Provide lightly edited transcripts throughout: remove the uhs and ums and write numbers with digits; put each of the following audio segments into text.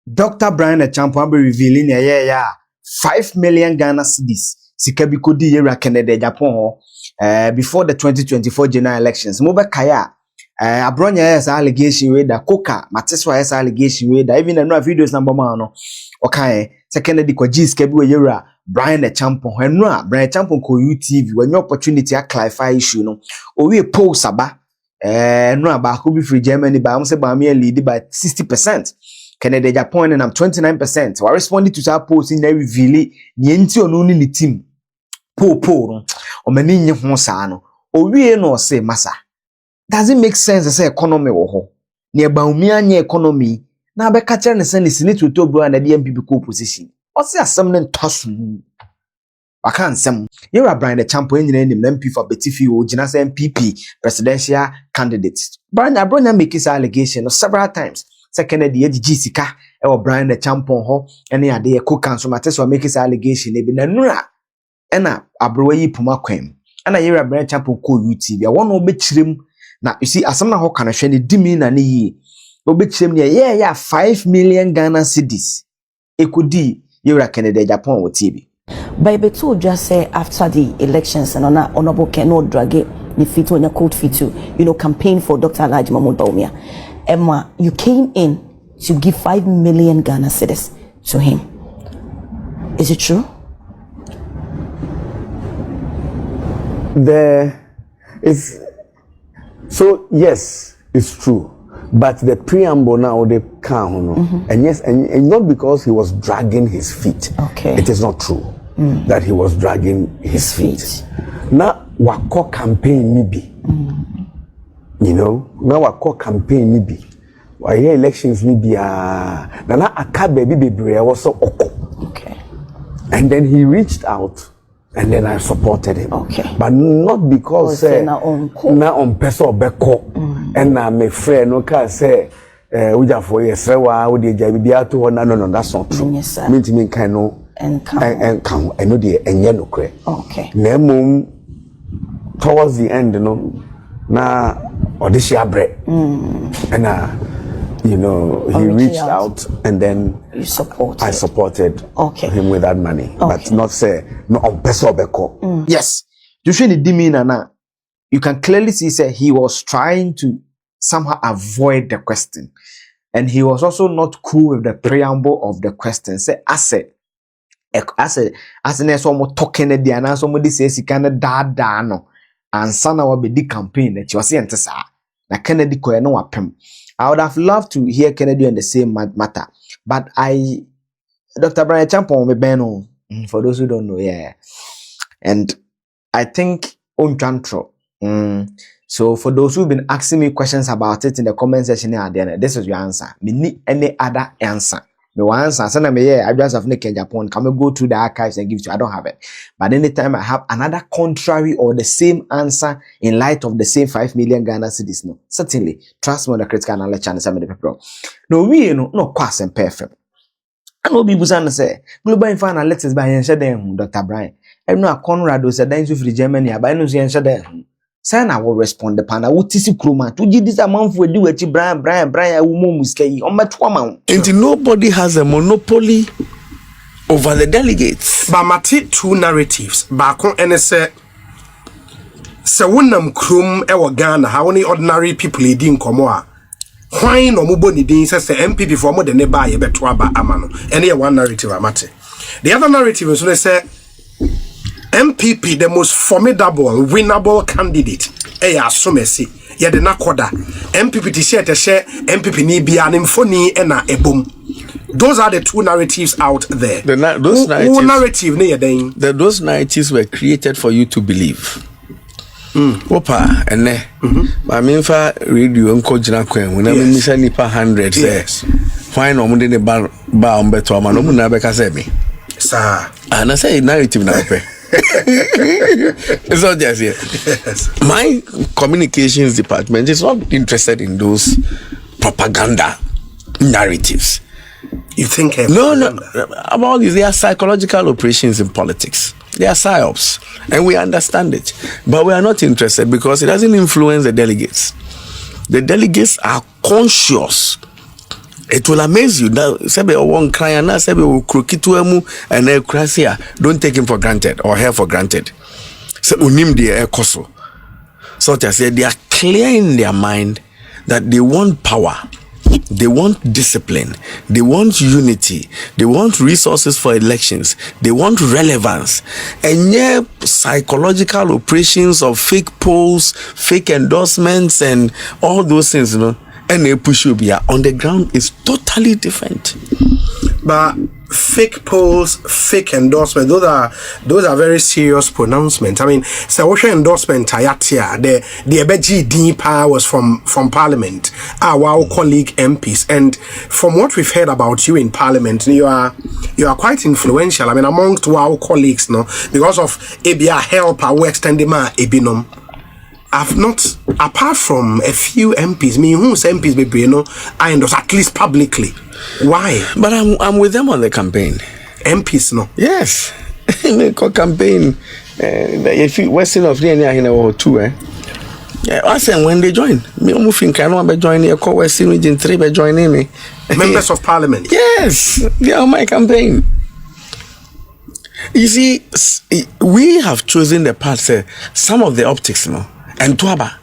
Dr. Bryan Acheampong be revealing yeah 5 million Ghana cedis sika bi kodi yera Canada Japan before the 2024 general elections. Mo be kaya abronya yes allegation we da coca mateswa yes allegation we da even no videos number man no okay second di kwa sika bi we yera Bryan Acheampong enu Bryan Acheampong ko UTV when opportunity a clarify issue no o we post aba no aba ko bi free Germany ba am say ba me lead by 60%. Canada Japan and I'm 29%. So I responded to that post in the reveal the only ni team. Po o mani nye ho saa no. O wie no say massa. Does it make sense say economy wo ho? Ne ba umi anya economy na be ka kire ne say ne senate to bro na the MPP ko position. O say asem ne ntoso. Waka nsem. Yera Bryan Acheampong nyina enim na MP for Betifi o gina say MPP presidential candidate. Bryan abronya make his allegation several times. Second the sika e Bryan Acheampong ho ene ade e ko council matter so make his allegation e bi na nura ena abrowa yi puma kwam ana yera Bryan Acheampong ko UTV a won obekirem na you see asem na ho kana hwe ne dimi na ne yi obekirem ne yeah 5 million Ghana cedis e kodi yera Canada Japan wo TV Bible to just say after the elections and honorable cannot drag it the fit on your cold fit to campaign for Dr. Alhaji Mahmoud Bawumia. Emma, you came in to give 5 million Ghana cedis to him. Is it true? So yes, it's true. But the preamble now they count, and yes, and not because he was dragging his feet. Okay. It is not true that he was dragging his feet. Now, what campaign maybe? Now what campaign maybe? Why elections maybe? Na akabe baby was okay. And then he reached out. And then I supported him. Okay. But not because na on peso beko and na me friend no can say uja for yes wa we dey jabi bia to no that's not true. Yes, sir. Mean kind no and count I know the enye no kre. Okay. Na mum towards the end na odishia bre. And he reached out and then I supported him with that money. But not say no on peso beko. Yes. You can clearly see he was trying to somehow avoid the question. And he was also not cool with the preamble of the question. Say as someone talking at the answer somebody says he kind of da no and sana will be the campaign that you are saying to say na Kennedy ko no apem. I would have loved to hear Kennedy on the same matter. But Dr. Bryan Acheampong me beno, for those who don't know, yeah. And I think on Chantro. So for those who've been asking me questions about it in the comment section here, this is your answer. Me need any other answer. Me one answer. So I just have Nick in Japan. Can we go through the archives and give it to you? I don't have it. But anytime I have another contrary or the same answer in light of the same 5 million Ghana cedis, no, certainly trust me on the critical knowledge channel. Some of the people. No, we no quite and perfect. I know people say global info letters by Yenshadem, Dr. Bryan. I know Conrad was a dance with Germany, but I know Yenshadem. Say I will respond the panel. What is it, Kruma? To give this amount for do it, Bryan, woman muskey on my twama. And nobody has a monopoly over the delegates. But Mati two narratives. Bakon and say wunam krum ewa Ghana. How many ordinary people in Komoa? Why no muboni din says the MPP for more than a buy a betwaba amano. Any one narrative amate. The other narrative is when they say MPP, the most formidable, winnable candidate. Eya sumesi. Ya de nakoda. MPP t-shirt share MPP ni bi animfoni ena ebom. Those are the two narratives out there. Those narratives were created for you to believe. Opa ene. I mean for radio nko jina kwen. When I mean say nipa 100 yes. Why no mo de ne ba ombeto ama no mo na be ka say me. Sir. And I say narrative na pe. It's not just here. Yes. My communications department is not interested in those propaganda narratives. You think no about this, they are psychological operations in politics. They are psyops, and we understand it, but we are not interested because it doesn't influence the delegates. The delegates are conscious It will amaze you. Now, sebe one crying, now sebe krokituemu and krasia. Don't take him for granted or her for granted. So unim de ekoso. So I said they are clear in their mind that they want power, they want discipline, they want unity, they want resources for elections, they want relevance, and yeah, psychological operations of fake polls, fake endorsements, and all those things, you know. And they push you on the ground is totally different. But fake polls, fake endorsement, those are very serious pronouncements. I mean, so what endorsement Tayatia, the Ebeji Deepa was from Parliament, our colleague MPs, and from what we've heard about you in Parliament, you are quite influential. I mean, amongst our colleagues, no, because of ABA help our extended ma ebinom. I've not, apart from a few MPs, me who's MPs, baby, you know, I endorse at least publicly. Why? But I'm with them on the campaign. MPs, no? Yes. Campaign. If you Western of the or two, yeah, I said when they join, me moving can be joining a co Western region 3 by joining me. Members of Parliament. Yes, they are on my campaign. You see, we have chosen the path, some of the optics, no. And Tuaba.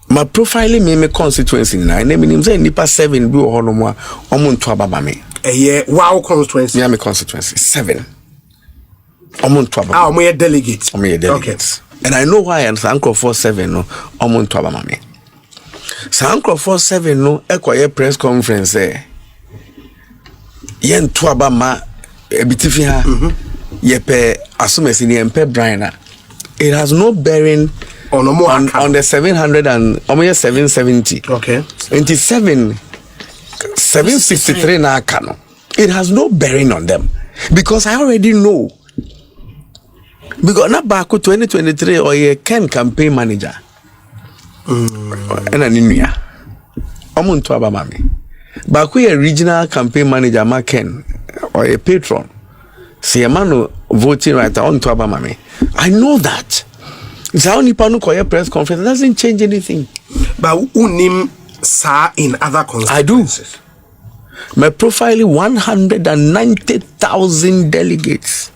My profiling me constituency na name him say nipa 7 bi ho no mo omo Tuaba ba me. Wow constituency. Me constituency 7. Omo Tuaba. Ah, omo delegates. Omo delegates. Okay. And I know why and Sanko 47 no omo Tuaba ma me. Sanko 47 no ekoye press conference yen Tuaba ma ebitifi ha. Yepe asumesi ni empe Bryan. It has no bearing on the 700 and almost 770. Okay. 763 na kano. It has no bearing on them because I already know. Because na back 2023 or a Ken campaign manager. And an inuya. Omuntu abamami. Back a regional campaign manager ma Ken or a patron. See a man voting right on to Abamame. I know that. Zaunipanu Koya press conference doesn't change anything. But unim sa in other constituencies. I do. My profile 190,000 delegates.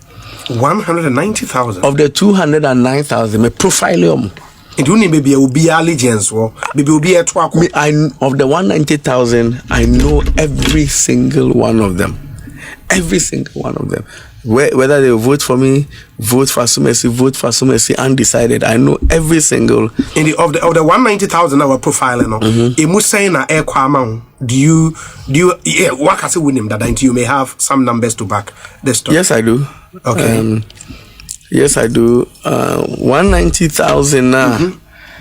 190,000 of the 209,000. My profile it only maybe will be allegiance or maybe will be a twako. Of the 190,000, I know every single one of them. Every single one of them. Whether they vote for me, vote for Sumesi, undecided. I know every single. Of the 190,000 our profile, no. It must say na air amount. Do you what can say with him that you may have some numbers to back the story? Yes, I do. Okay. Yes, I do. 190,000 now.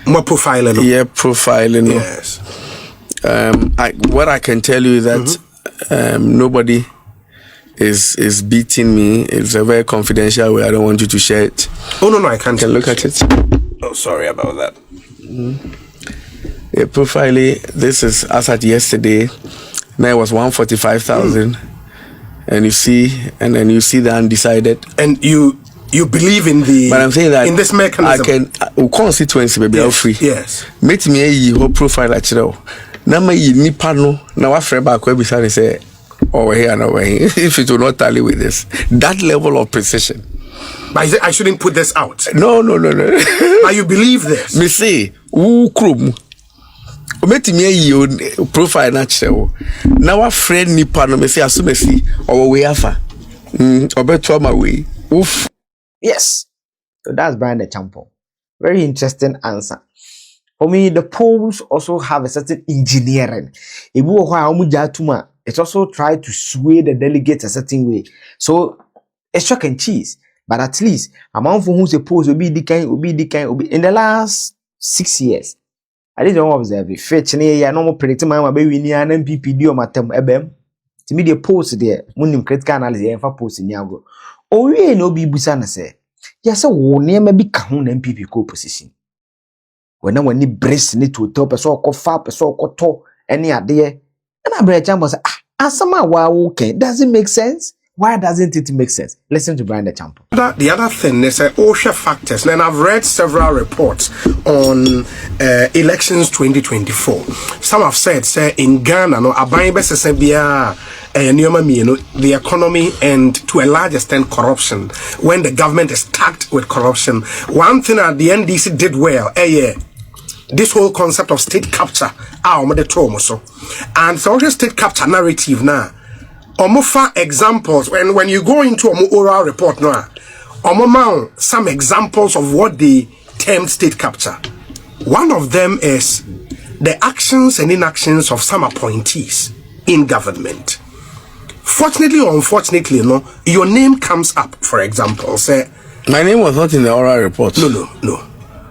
More profiling. No? Yeah, profiling. No. Yes. What I can tell you is that nobody is beating me. It's a very confidential way. I don't want you to share it. Oh no, I can't. You can look at it. Oh, sorry about that. Yeah, profiling. This is as at yesterday. Now it was 145,000, and you see the undecided. And you believe in the. But I'm saying that in this mechanism. I can constituency baby yes, free. Yes. Meet me a whole profile at you. Now my nipa no. Now I friend back where beside say. Over here and over here, if it will not tally with this, that level of precision. But I shouldn't put this out. No. But you believe this? Me say, krum. Met me a profile natural. Now a friend nipa no me say asumesi or we afa. Obeto my way. Oof. Yes. So that's Bryan Acheampong. Very interesting answer. For me, the polls also have a certain engineering. It also try to sway the delegates a certain way. So it's chalk and cheese. But at least amount for who's opposed will be the kind in the last 6 years. I didn't observe it. Fetch near normal predicting my baby near an MPPD or matem ebem. To me, the post there, when critical analysis and for post in Yago. Oh, we no be busana say. Yes, so near maybe Kahun MPP co position. When I want to brace need to top a so called fap, a so called any idea. And I Bryan Acheampong say, Asama wa okay. Does it make sense? Why doesn't it make sense? Listen to Bryan Acheampong. The other thing is OSHA factors, and I've read several reports on elections 2024. Some have said, say in Ghana, no, the economy and to a large extent corruption. When the government is tagged with corruption, one thing that the NDC did well, this whole concept of state capture, and so state capture narrative now. Omofa examples when you go into an oral report now, some examples of what they termed state capture. One of them is the actions and inactions of some appointees in government. Fortunately or unfortunately, no, your name comes up. For example, say my name was not in the oral report. No.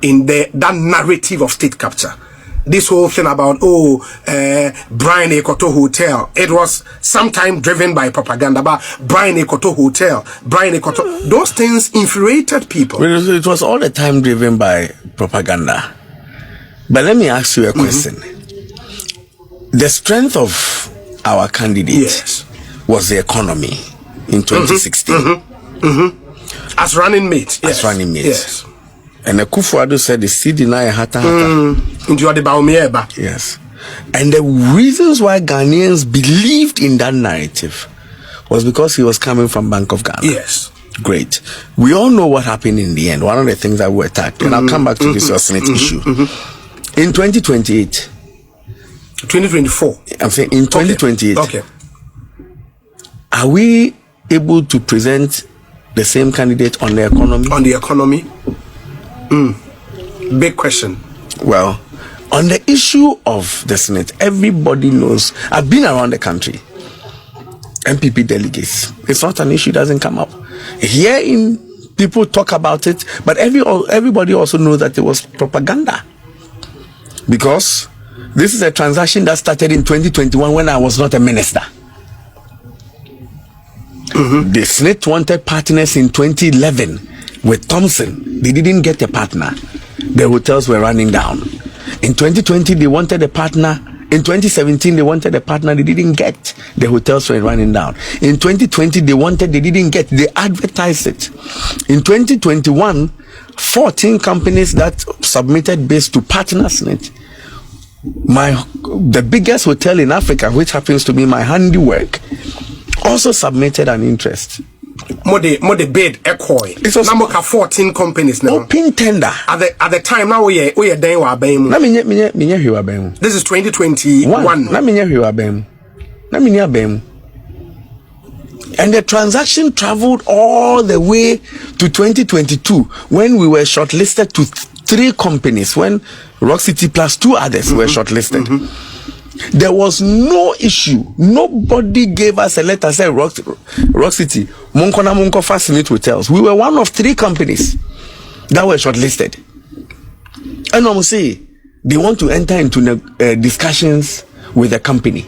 In that narrative of state capture. This whole thing about Bryan Ekoto Hotel, it was sometime driven by propaganda. But Bryan Ekoto Hotel, those things infuriated people. It was all the time driven by propaganda. But let me ask you a question. The strength of our candidate was the economy in 2016. As running mate. As running mate. Yes. And the Kufuado said the city deny hata. Yes. And the reasons why Ghanaians believed in that narrative was because he was coming from Bank of Ghana. Yes. Great. We all know what happened in the end. One of the things that we attacked, and I'll come back to this Senate issue. In 2028. 2024. I'm saying in 2028. Okay. Are we able to present the same candidate on the economy? On the economy? Big question. Well, on the issue of the Senate, everybody knows. I've been around the country. MPP delegates. It's not an issue, doesn't come up. Here people talk about it, but everybody also knows that it was propaganda. Because this is a transaction that started in 2021 when I was not a minister. The Senate wanted partners in 2011 with Thompson. They didn't get a partner. The hotels were running down. In 2020, they wanted a partner. In 2017, they wanted a partner. They didn't get. The hotels were running down. In 2020, they didn't get. They advertised it. In 2021, 14 companies that submitted bids to partner Senate. The biggest hotel in Africa, which happens to be my handiwork, also submitted an interest. More the bid echoing. It was number 14 companies now. Open tender. At the time now we are this is 2021. And the transaction traveled all the way to 2022 when we were shortlisted to 3 companies, when Rock City plus 2 others were shortlisted. There was no issue. Nobody gave us a letter saying Rock City, Munko Fascinate Hotels. We were one of 3 companies that were shortlisted. And I'm saying they want to enter into discussions with the company.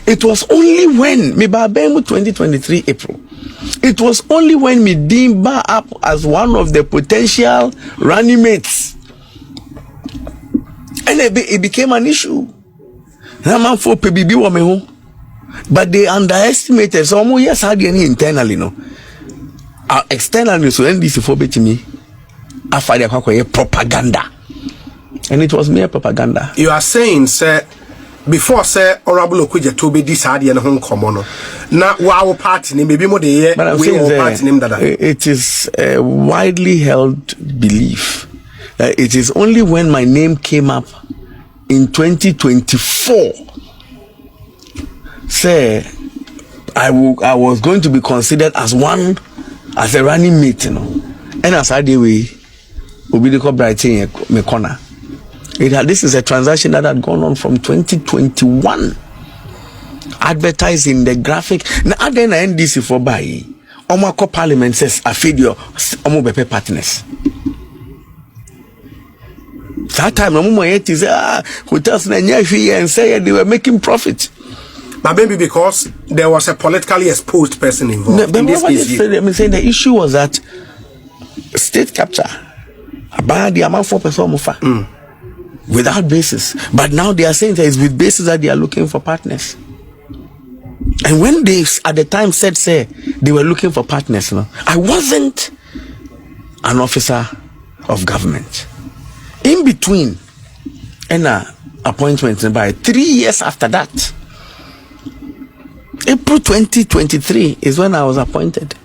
It was only when 2023 April. It was only when me deemed Bar up as one of the potential running mates, and it became an issue. But they underestimated. So yes, had any internally, no. Externally, so NDC for me, I find propaganda, and it was mere propaganda. You are saying, sir, before sir Honorable Okuja to be this hard and home common. Now, wow, party name, maybe more the but I'm saying party name that it is a widely held belief that it is only when my name came up in 2024, say I was going to be considered as a running mate, you know. And as I did we be the Brian me corner. This is a transaction that had gone on from 2021. Advertising the graphic. Now then NDC for buy. Omako Parliament says a video Omo Bepe partners. That time hotels and say they were making profit. But maybe because there was a politically exposed person involved. I'm saying the issue was that state capture about the amount 4% without basis. But now they are saying that it's with basis that they are looking for partners. And when they at the time said, say, they were looking for partners, I wasn't an officer of government. In between, and appointment by 3 years after that, April 2023 is when I was appointed.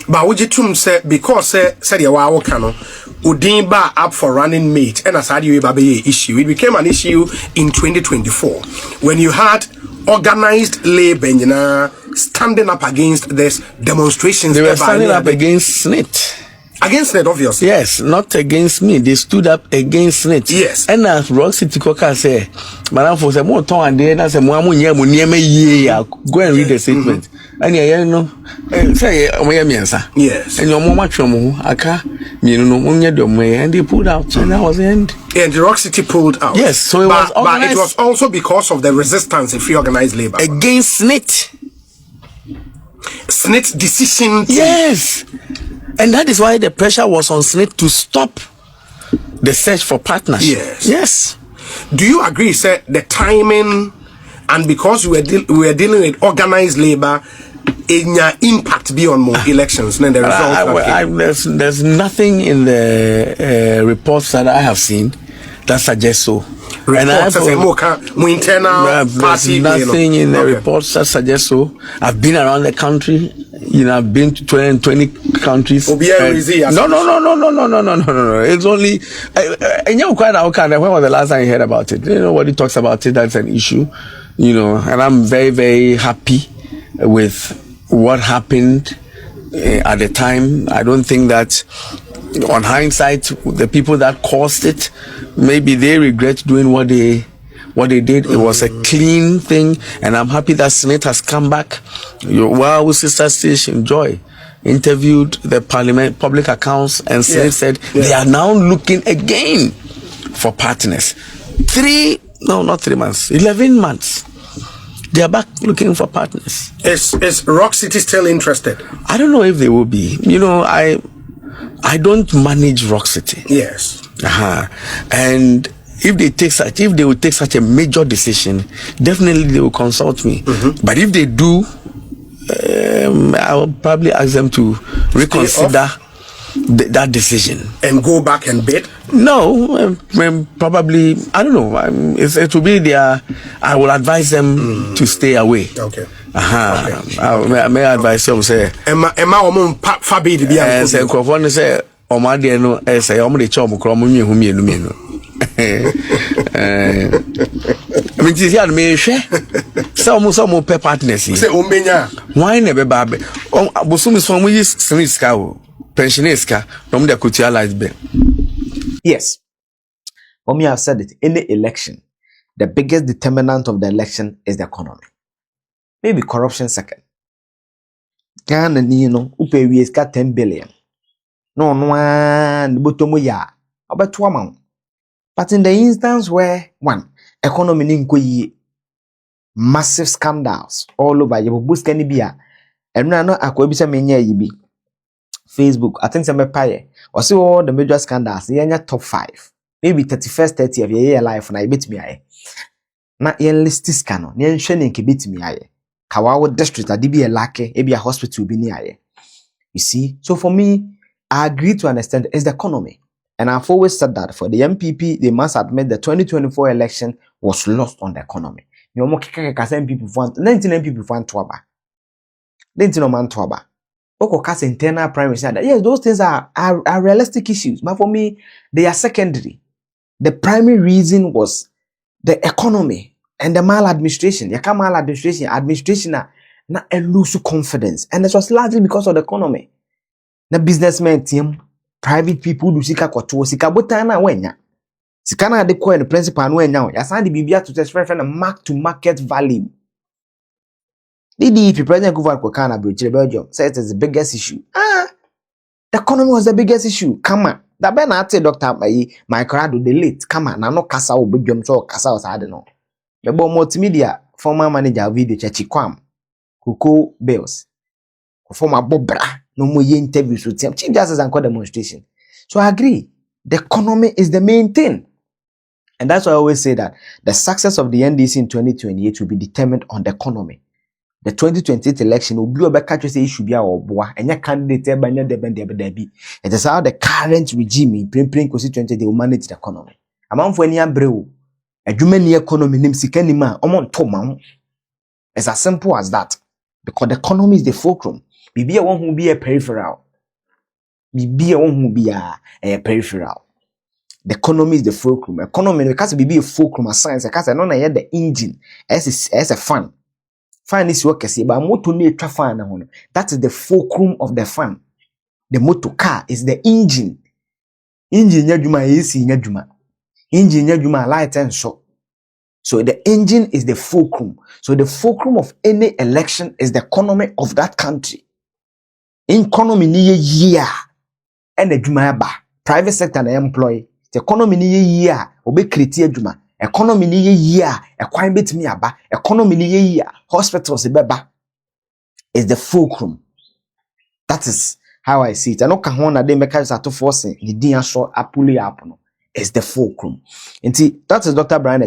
But would you tell say because said you were Udimba up for running mate and as you issue, it became an issue in 2024 when you had organized labor standing up against this demonstrations. They were standing up against SNIT. Against it, obviously. Yes, not against me. They stood up against it. Yes. And as Rock City Coca say, Madam for some more time and then I say, go and read the statement. And you know, say, yes. And your mama chomo, aka, and they pulled out, and that was the end. And the Rock City pulled out. Yes, so it was but it was also because of the resistance of free organized labor against SNIT. SNIT decision. Yes. And that is why the pressure was on SNIT to stop the search for partners. Yes. Yes. Do you agree, sir, the timing and because we were dealing with organized labor, in your impact beyond more elections and the results? There's nothing in the reports that I have seen that suggests so. There's nothing in the reports that suggests so. I've been around the country. I've been to 20 countries. No. It's only. And you quite when was the last time you heard about it? Nobody talks about it. That's an issue. And I'm very, very happy with what happened at the time. I don't think that, on hindsight, the people that caused it, maybe they regret doing what they did. It was a clean thing, and I'm happy that SNIT has come back. Your sister station Joy interviewed the Parliament Public Accounts, and SNIT said they are now looking again for partners. 11 months. They are back looking for partners. Is Rock City still interested? I don't know if they will be. I don't manage Rock City. Yes. And if they will take such a major decision, definitely they will consult me. Mm-hmm. But if they do, I'll probably ask them to reconsider that decision and go back and bid. No, probably I don't know. It will be their. I will advise them to stay away. Okay. Okay. May I advise them say. Emma, Fabi, the biya. Say, Crawford say, Omadi no. Say, Omadi chom kromo mienu. I mean, this year me share. Some pe partners. Say, Ombenya. Why never babe? Bosum is from we is sniska. Pensioneska, from the Kutia light bill. Yes. For me, I've said it. In the election, the biggest determinant of the election is the economy. Maybe corruption second. Ghana, upe we got 10 billion. No one, butomo ya, about 2 amount. But in the instance where, one, economy ninko massive scandals all over, you boost any beer, and no, I could be some yibi. Facebook, I think some pay or see all the major scandals, the top 5. Maybe 31st, 30th of your year life, and I beat me. Not yen list this canon, yen shanning beat me. Kawawa district, I did be a lucky, maybe a hospital be near. You see, so for me, I agree to understand it's the economy. And I've always said that for the MPP, they must admit the 2024 election was lost on the economy. You know, people want 19 people want to aba. 19 man to aba. Internal primaries. Yes, those things are realistic issues. But for me, they are secondary. The primary reason was the economy and the maladministration. Administration na lose confidence. And this was largely because of the economy. The businessmen team, private people do sika koto, sika botana wenya. Sika na de coin principal no wenya. Ya san de bibia to test friend mark to market value. If President Kufuor Kana Bridge Belgium says it's the biggest issue. The economy was the biggest issue. Come on. That ben I tell Dr. My crowd the late. Come on, no kasa o Belgium so kasa was I don't know. The multimedia former manager video Chachikwam Kuko Bells. Former Bobra. No more interviews with Chief Justice and demonstration. So I agree. The economy is the main thing. And that's why I always say that the success of the NDC in 2028 will be determined on the economy. the 2028 election obi obeka twe say issue bia oboa enya candidate e banya de be it is how the current regime prempren kosi 20 they will manage the economy amanfo ani abreu adwuma ni economy nim sika nim a omon to ma it's as simple as that because the economy is the fulcrum bibia won hu be a peripheral bibia won hu be a peripheral. The economy is the fulcrum. Economy because be a fulcrum as science because no na the engine as a fan. Fan is work say but motor no etwa fan na hono. That is the fulcrum of the fan. The motor car is the engine. Engine nyadwuma AC nyadwuma. Engine nyadwuma light and show. So the engine is the fulcrum. So the fulcrum of any election is the economy of that country. Economy ni year and adwuma ba. Private sector na employ. The economy ni year obe create adwuma. Economy ni year ekwan betimi aba. Economy ni year hospitals beba is the fulcrum. That is how I see it. I know can na dey make us to force the din aso apuli up no is the fulcrum. That is Dr. Bryan